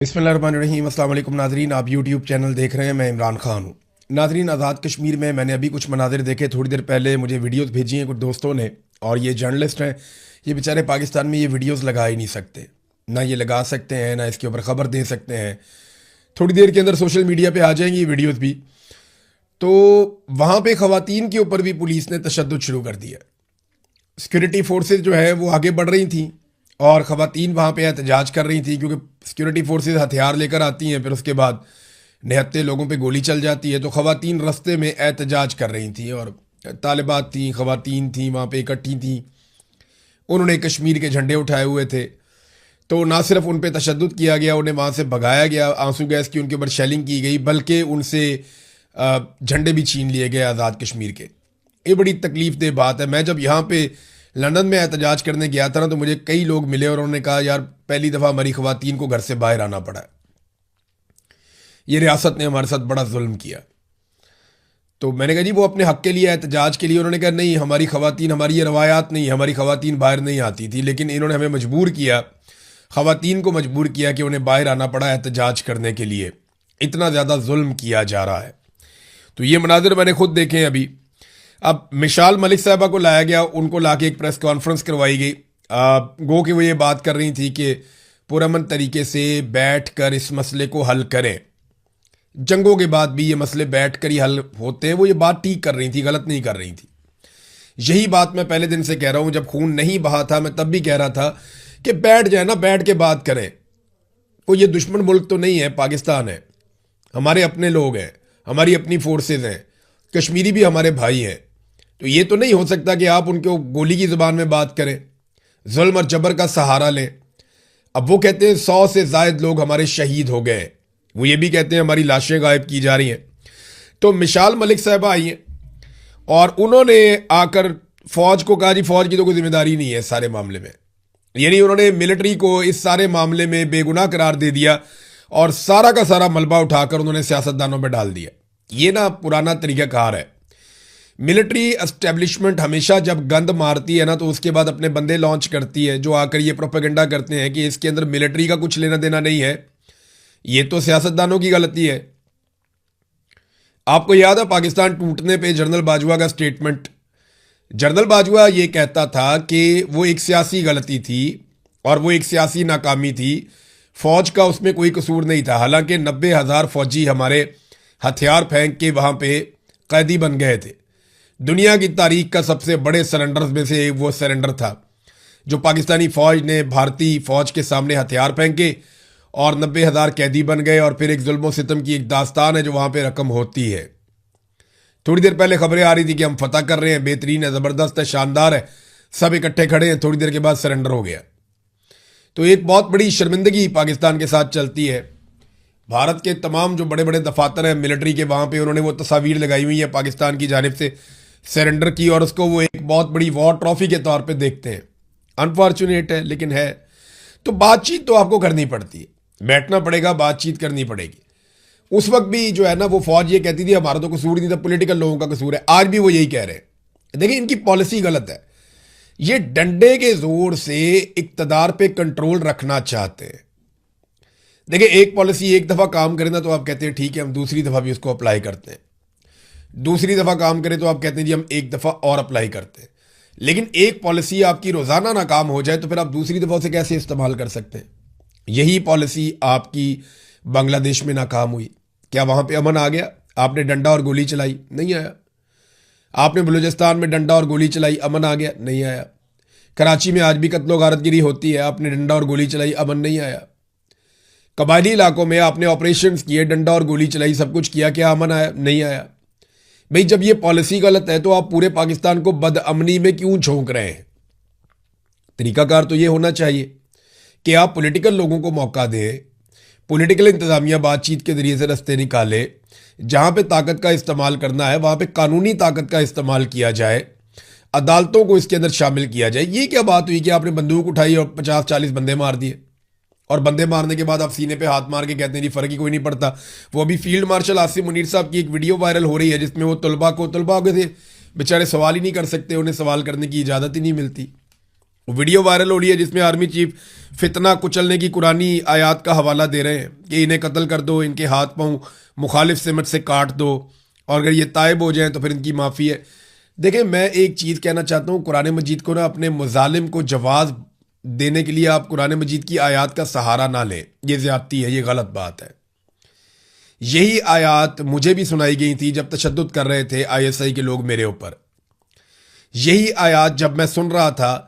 बिस्मिल्लाहिर्रहमानिर्रहीम। अस्सलाम वालेकुम नाज़रीन, आप यूट्यूब चैनल देख रहे हैं। मैं इमरान खान हूँ। नाज़रीन, आज़ाद कश्मीर में मैंने अभी कुछ मनाज़िर देखे। थोड़ी देर पहले मुझे वीडियोस भेजी हैं कुछ दोस्तों ने, और ये जर्नलिस्ट हैं, ये बेचारे पाकिस्तान में ये वीडियोस लगा ही नहीं सकते, ना ये लगा सकते हैं, ना इसके ऊपर ख़बर दे सकते हैं। थोड़ी देर के अंदर सोशल मीडिया पर आ जाएंगी ये वीडियोज़ भी। तो वहाँ पर ख़वातीन के ऊपर भी पुलिस ने तशद्दुद शुरू कर दिया। सिक्योरिटी फोर्सेज जो है वो आगे बढ़ रही थी और ख़वातीन वहाँ पे एहतजाज कर रही थी, क्योंकि सिक्योरिटी फोर्सेज हथियार लेकर आती हैं, फिर उसके बाद निहत्ते लोगों पे गोली चल जाती है। तो ख़वातीन रस्ते में एहतजाज कर रही थी और तालिबात थी, ख़वातीन थी, वहाँ पे इकट्ठी थी। उन्होंने कश्मीर के झंडे उठाए हुए थे। तो ना सिर्फ उन पर तशद्दुद किया गया, उन्हें वहाँ से भगाया गया, आंसू गैस की उनके ऊपर शेलिंग की गई, बल्कि उनसे झंडे भी छीन लिए गए आज़ाद कश्मीर के। ये बड़ी तकलीफ दह बात है। मैं जब यहाँ पे लंदन में एहतजाज करने गया था ना, तो मुझे कई लोग मिले और उन्होंने कहा, यार पहली दफ़ा हमारी ख़वातीन को घर से बाहर आना पड़ा है, ये रियासत ने हमारे साथ बड़ा जुल्म किया। तो मैंने कहा जी वो अपने हक़ के लिए, एहतजाज के लिए। उन्होंने कहा नहीं, हमारी ख़वातीन, हमारी ये रवायात नहीं, हमारी ख़वातीन बाहर नहीं आती थी, लेकिन इन्होंने हमें मजबूर किया, ख़वातीन को मजबूर किया कि उन्हें बाहर आना पड़ा एहतजाज करने के लिए। इतना ज़्यादा जुल्म किया जा रहा है। तो ये मनाजिर मैंने खुद देखे हैं अभी। अब मिशाल मलिक साहबा को लाया गया, उनको लाके एक प्रेस कॉन्फ्रेंस करवाई गई। गो कि वो ये बात कर रही थी कि पुरअमन तरीके से बैठ कर इस मसले को हल करें। जंगों के बाद भी ये मसले बैठ कर ही हल होते हैं। वो ये बात ठीक कर रही थी, गलत नहीं कर रही थी। यही बात मैं पहले दिन से कह रहा हूँ, जब खून नहीं बहा था मैं तब भी कह रहा था कि बैठ जाए ना, बैठ के बात करें। कोई ये दुश्मन मुल्क तो नहीं है, पाकिस्तान है, हमारे अपने लोग हैं, हमारी अपनी फोर्सेज हैं, कश्मीरी भी हमारे भाई हैं। तो ये तो नहीं हो सकता कि आप उनको गोली की ज़ुबान में बात करें, जुल्म और जबर का सहारा लें। अब वो कहते हैं 100 से ज़ायद लोग हमारे शहीद हो गए, वो ये भी कहते हैं हमारी लाशें गायब की जा रही हैं। तो मिशाल मलिक साहबा आई हैं और उन्होंने आकर फ़ौज को कहा, जी फ़ौज की तो कोई जिम्मेदारी नहीं है इस सारे मामले में। यानी उन्होंने मिलिट्री को इस सारे मामले में बेगुनाह करार दे दिया और सारा का सारा मलबा उठाकर उन्होंने सियासतदानों पर डाल दिया। ये ना पुराना तरीक़ाकार है। मिलिट्री एस्टेब्लिशमेंट हमेशा जब गंद मारती है ना, तो उसके बाद अपने बंदे लॉन्च करती है जो आकर ये प्रोपेगेंडा करते हैं कि इसके अंदर मिलिट्री का कुछ लेना देना नहीं है, ये तो सियासतदानों की गलती है। आपको याद है पाकिस्तान टूटने पे जनरल बाजवा का स्टेटमेंट? जनरल बाजवा ये कहता था कि वो एक सियासी गलती थी और वो एक सियासी नाकामी थी, फौज का उसमें कोई कसूर नहीं था। हालांकि 90,000 फौजी हमारे हथियार फेंक के वहां पे कैदी बन गए थे। दुनिया की तारीख का सबसे बड़े सरेंडर्स में से वो सरेंडर था जो पाकिस्तानी फ़ौज ने भारतीय फ़ौज के सामने हथियार फेंके और 90,000 कैदी बन गए। और फिर एक जुल्म सितम की एक दास्तान है जो वहाँ पे रकम होती है। थोड़ी देर पहले खबरें आ रही थी कि हम फतह कर रहे हैं, बेहतरीन है, ज़बरदस्त है, शानदार है, सब इकट्ठे खड़े हैं, थोड़ी देर के बाद सरेंडर हो गया। तो एक बहुत बड़ी शर्मिंदगी पाकिस्तान के साथ चलती है। भारत के तमाम जो बड़े बड़े दफातर हैं मिलिट्री के, वहाँ पर उन्होंने वो तस्वीर लगाई हुई है पाकिस्तान की जानिब से सरेंडर की, और उसको वो एक बहुत बड़ी वॉर ट्रॉफी के तौर पे देखते हैं। अनफॉर्चुनेट है, लेकिन है। तो बातचीत तो आपको करनी पड़ती है, बैठना पड़ेगा, बातचीत करनी पड़ेगी। उस वक्त भी जो है ना, वो फौज ये कहती थी हमारा तो कसूर नहीं था, पॉलिटिकल लोगों का कसूर है। आज भी वो यही कह रहे हैं। देखिए इनकी पॉलिसी गलत है। ये डंडे के जोर से इक्तदार पे कंट्रोल रखना चाहते हैं। देखिए एक पॉलिसी एक दफा काम करे ना तो आप कहते हैं ठीक है, हम दूसरी दफा भी उसको अप्लाई करते हैं। दूसरी दफ़ा काम करे तो आप कहते हैं जी हम एक दफ़ा और अप्लाई करते हैं। लेकिन एक पॉलिसी आपकी रोज़ाना नाकाम हो जाए तो फिर आप दूसरी दफ़ा उसे कैसे इस्तेमाल कर सकते हैं? यही पॉलिसी आपकी बांग्लादेश में नाकाम हुई। क्या वहाँ पे अमन आ गया? आपने डंडा और गोली चलाई, नहीं आया। आपने बलूचिस्तान में डंडा और गोली चलाई, अमन आ गया, नहीं आया। कराची में आज भी कत्लो गारतगिरी होती है, आपने डंडा और गोली चलाई, अमन नहीं आया। कबायली इलाकों में आपने ऑपरेशन किए, डंडा और गोली चलाई, सब कुछ किया, क्या अमन आया? नहीं आया। भाई जब ये पॉलिसी गलत है तो आप पूरे पाकिस्तान को बदअमनी में क्यों झोंक रहे हैं? तरीकाकार तो ये होना चाहिए कि आप पॉलिटिकल लोगों को मौका दें, पॉलिटिकल इंतजामिया बातचीत के जरिए से रास्ते निकाले, जहां पे ताकत का इस्तेमाल करना है वहां पे कानूनी ताकत का इस्तेमाल किया जाए, अदालतों को इसके अंदर शामिल किया जाए। ये क्या बात हुई कि आपने बंदूक उठाई और 50-40 बंदे मार दिए, और बंदे मारने के बाद आप सीने पे हाथ मार के कहते हैं जी फर्क ही कोई नहीं पड़ता। वो अभी फील्ड मार्शल आसिम मुनीर साहब की एक वीडियो वायरल हो रही है जिसमें वो तलबा के थे बेचारे सवाल ही नहीं कर सकते, उन्हें सवाल करने की इजाज़त ही नहीं मिलती। वीडियो वायरल हो रही है जिसमें आर्मी चीफ फितना कुचलने की कुरानी आयात का हवाला दे रहे हैं कि इन्हें कत्ल कर दो, इनके हाथ पांव मुखालिफ सिमत से काट दो, और अगर ये तायब हो जाएं तो फिर इनकी माफ़ी है। देखें, मैं एक चीज़ कहना चाहता हूँ, कुरान मजीद को ना अपने मुजालिम को जवाब देने के लिए आप कुरान मजीद की आयात का सहारा ना लें। ये ज़्यादती है, ये गलत बात है। यही आयात मुझे भी सुनाई गई थी जब तशद्दुद कर रहे थे ISI के लोग मेरे ऊपर। यही आयात जब मैं सुन रहा था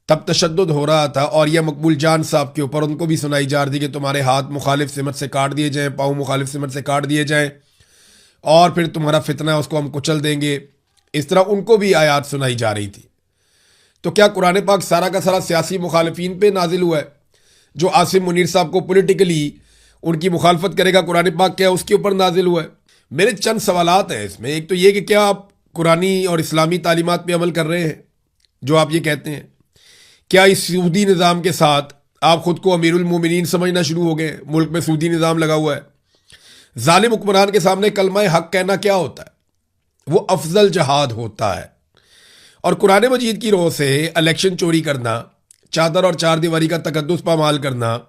तब तशद्दुद हो रहा था, और यह मकबूल जान साहब के ऊपर उनको भी सुनाई जा रही थी कि तुम्हारे हाथ मुखालिफ सिमत से काट दिए जाएं, पाँव मुखालिफ सिमत से काट दिए जाएं, और फिर तुम्हारा फितना है उसको हम कुचल देंगे। इस तरह उनको भी आयात सुनाई जा रही थी। तो क्या कुरान पाक सारा का सारा सियासी मुखालिफिन पे नाजिल हुआ है? जो आसिम मुनीर साहब को पॉलिटिकली उनकी मुखालफत करेगा, कुरान पाक क्या उसके ऊपर नाजिल हुआ है? मेरे चंद सवालात हैं इसमें। एक तो ये कि क्या आप कुरानी और इस्लामी तालीमात पे अमल कर रहे हैं जो आप ये कहते हैं? क्या इस सूदी निज़ाम के साथ आप खुद को अमीरुल मोमिनीन समझना शुरू हो गए? मुल्क में सूदी निज़ाम लगा हुआ है। जालिम हुक्मरान के सामने कलमा हक कहना क्या होता है? वो अफजल जहाद होता है। और कुरान मजीद की रोह से इलेक्शन चोरी करना, चादर और चार दीवारी का तकद्दुस पामाल करना,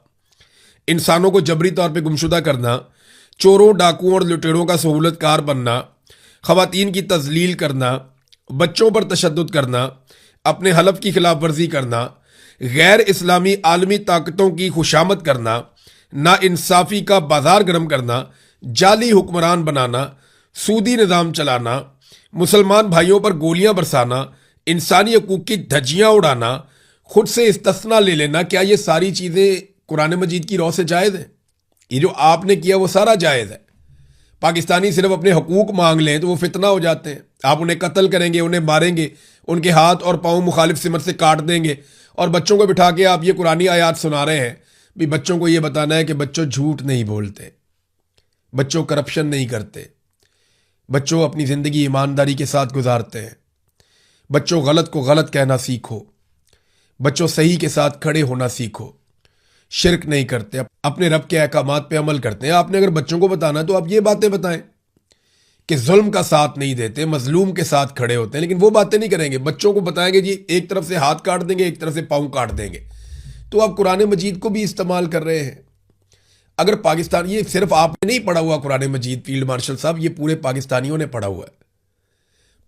इंसानों को जबरी तौर पे गुमशुदा करना, चोरों डाकुओं और लुटेरों का सहूलतकार बनना, खवातीन की तजलील करना, बच्चों पर तशद्दुद करना, अपने हलफ की खिलाफ वर्जी करना, गैर इस्लामी आलमी ताकतों की खुशामद करना, ना इंसाफी का बाजार गर्म करना, जाली हुक्मरान बनाना, सूदी निज़ाम चलाना, मुसलमान भाइयों पर गोलियां बरसाना, इंसानी हकूक की धज्जियां उड़ाना, खुद से इस्तिस्ना ले लेना, क्या ये सारी चीज़ें कुरान मजीद की रौ से जायज़ है? ये जो आपने किया वो सारा जायज़ है। पाकिस्तानी सिर्फ अपने हकूक मांग लें तो वो फितना हो जाते हैं। आप उन्हें कत्ल करेंगे, उन्हें मारेंगे, उनके हाथ और पाँव मुखालिफ सिमत से काट देंगे, और बच्चों को बिठा के आप ये कुरानी आयात सुना रहे हैं। भी बच्चों को ये बताना है कि बच्चों झूठ नहीं बोलते, बच्चों करप्शन नहीं करते, बच्चों अपनी ज़िंदगी ईमानदारी के साथ गुजारते हैं, बच्चों गलत को गलत कहना सीखो, बच्चों सही के साथ खड़े होना सीखो, शिरक नहीं करते, अपने रब के अहकामात पे अमल करते हैं। आपने अगर बच्चों को बताना तो आप ये बातें बताएं कि जुल्म का साथ नहीं देते, मजलूम के साथ खड़े होते हैं, लेकिन वो बातें नहीं करेंगे। बच्चों को बताएंगे जी एक तरफ से हाथ काट देंगे, एक तरफ से पाँव काट देंगे। तो आप कुरान मजीद को भी इस्तेमाल कर रहे हैं। अगर पाकिस्तान, ये सिर्फ आपने नहीं पढ़ा हुआ कुरान मजीद फील्ड मार्शल साहब, ये पूरे पाकिस्तानियों ने पढ़ा हुआ है।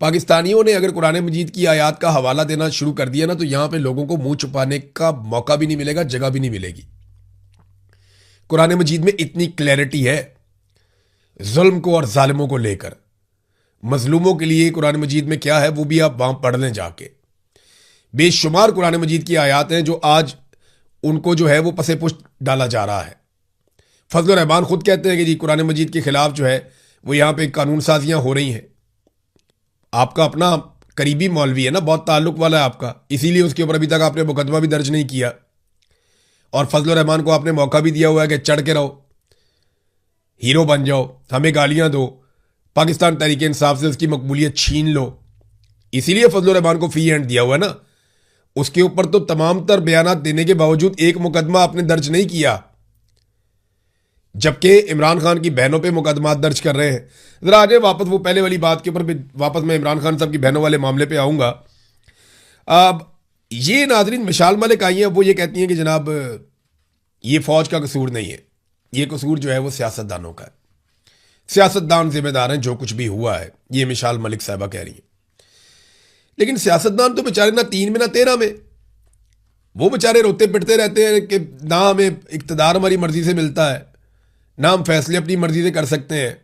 पाकिस्तानियों ने अगर कुरान मजीद की आयात का हवाला देना शुरू कर दिया ना, तो यहां पे लोगों को मुंह छुपाने का मौका भी नहीं मिलेगा, जगह भी नहीं मिलेगी। कुरान मजीद में इतनी क्लैरिटी है जुल्म को और जालिमों को लेकर। मजलूमों के लिए कुरान मजीद में क्या है वो भी आप वहां पढ़ लें जाके। बेशुमार कुरान मजीद की आयात हैं जो आज उनको जो है वो पसे पुष्ट डाला जा रहा है। फजल रहमान खुद कहते हैं कि जी कुरान मजीद के खिलाफ जो है वो यहाँ पे कानून साजियाँ हो रही हैं। आपका अपना करीबी मौलवी है ना, बहुत ताल्लुक वाला है आपका, इसीलिए उसके ऊपर अभी तक आपने मुकदमा भी दर्ज नहीं किया, और फजल रहमान को आपने मौका भी दिया हुआ है कि चढ़ के रहो, हीरो बन जाओ, हमें गालियां दो, पाकिस्तान तहरीक इंसाफ से उसकी मकबूलियत छीन लो। इसीलिए फजल रहमान को फ्री हैंड दिया हुआ है ना। उसके ऊपर तो तमाम तर बयानात देने के बावजूद एक मुकदमा आपने दर्ज नहीं किया, जबकि इमरान खान की बहनों पे मुकदमा दर्ज कर रहे हैं। जरा आगे वापस वो पहले वाली बात के ऊपर भी वापस मैं इमरान खान साहब की बहनों वाले मामले पे आऊँगा। अब ये नाजरीन मिशाल मलिक आई हैं, वो ये कहती हैं कि जनाब ये फ़ौज का कसूर नहीं है, ये कसूर जो है वो सियासतदानों का है, सियासतदान जिम्मेदार हैं जो कुछ भी हुआ है, ये मिशाल मलिक साहबा कह रही हैं। लेकिन सियासतदान तो बेचारे ना 3 में ना 13 में, वो बेचारे रोते पिटते रहते हैं कि ना हमें इक़्तिदार हमारी मर्जी से मिलता है, ना हम फैसले अपनी मर्जी से कर सकते हैं।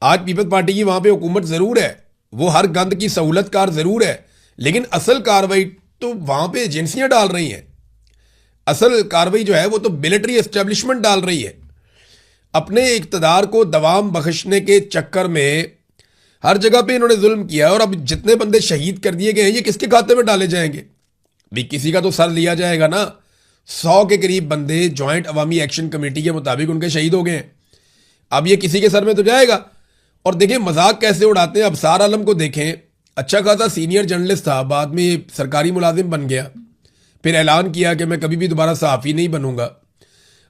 आज पीपल्स पार्टी की वहां पे हुकूमत ज़रूर है, वो हर गंद की सहूलतकार ज़रूर है, लेकिन असल कार्रवाई तो वहां पे एजेंसियां डाल रही हैं। असल कार्रवाई जो है वो तो मिलिट्री एस्टेब्लिशमेंट डाल रही है। अपने इक़्तिदार को दवाम बख्शने के चक्कर में हर जगह पे इन्होंने जुल्म किया है, और अब जितने बंदे शहीद कर दिए गए हैं ये किसके खाते में डाले जाएंगे? भी किसी का तो सर लिया जाएगा ना। 100 के करीब बंदे जॉइंट अवामी एक्शन कमेटी के मुताबिक उनके शहीद हो गए हैं। अब ये किसी के सर में तो जाएगा। और देखें मजाक कैसे उड़ाते हैं। अबसार आलम को देखें, अच्छा खासा सीनियर जर्नलिस्ट था, बाद में सरकारी मुलाजिम बन गया, फिर ऐलान किया कि मैं कभी भी दोबारा सहाफ़ी नहीं बनूंगा।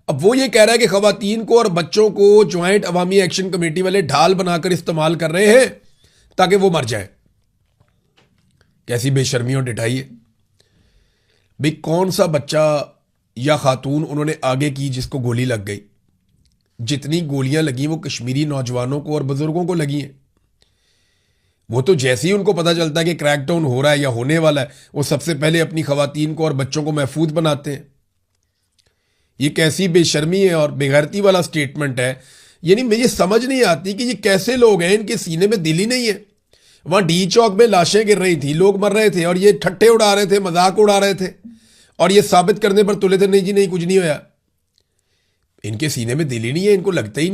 अब वो ये कह रहा है कि खवातीन को और बच्चों को जॉइंट अवामी एक्शन कमेटी वाले ढाल बनाकर इस्तेमाल कर रहे हैं ताकि वो मर जाए। कैसी बेशर्मी और डिठाई है। भाई कौन सा बच्चा या खातून उन्होंने आगे की जिसको गोली लग गई? जितनी गोलियां लगी वो कश्मीरी नौजवानों को और बुजुर्गों को लगी हैं। वो तो जैसे ही उनको पता चलता है कि क्रैकडाउन हो रहा है या होने वाला है, वो सबसे पहले अपनी खवातीन को और बच्चों को महफूज बनाते हैं। ये कैसी बेशर्मी है और बेगैरती वाला स्टेटमेंट है। यानी मुझे समझ नहीं आती कि ये कैसे लोग हैं, इनके सीने में दिल ही नहीं है। वहां डी चौक में लाशें गिर रही थी, लोग मर रहे थे और ये ठट्ठे उड़ा रहे थे, मजाक उड़ा रहे थे और ये साबित करने पर तुले थे नहीं जी नहीं कुछ नहीं होया। इनके सीने में दिल ही नहीं है, इनको लगता ही नहीं।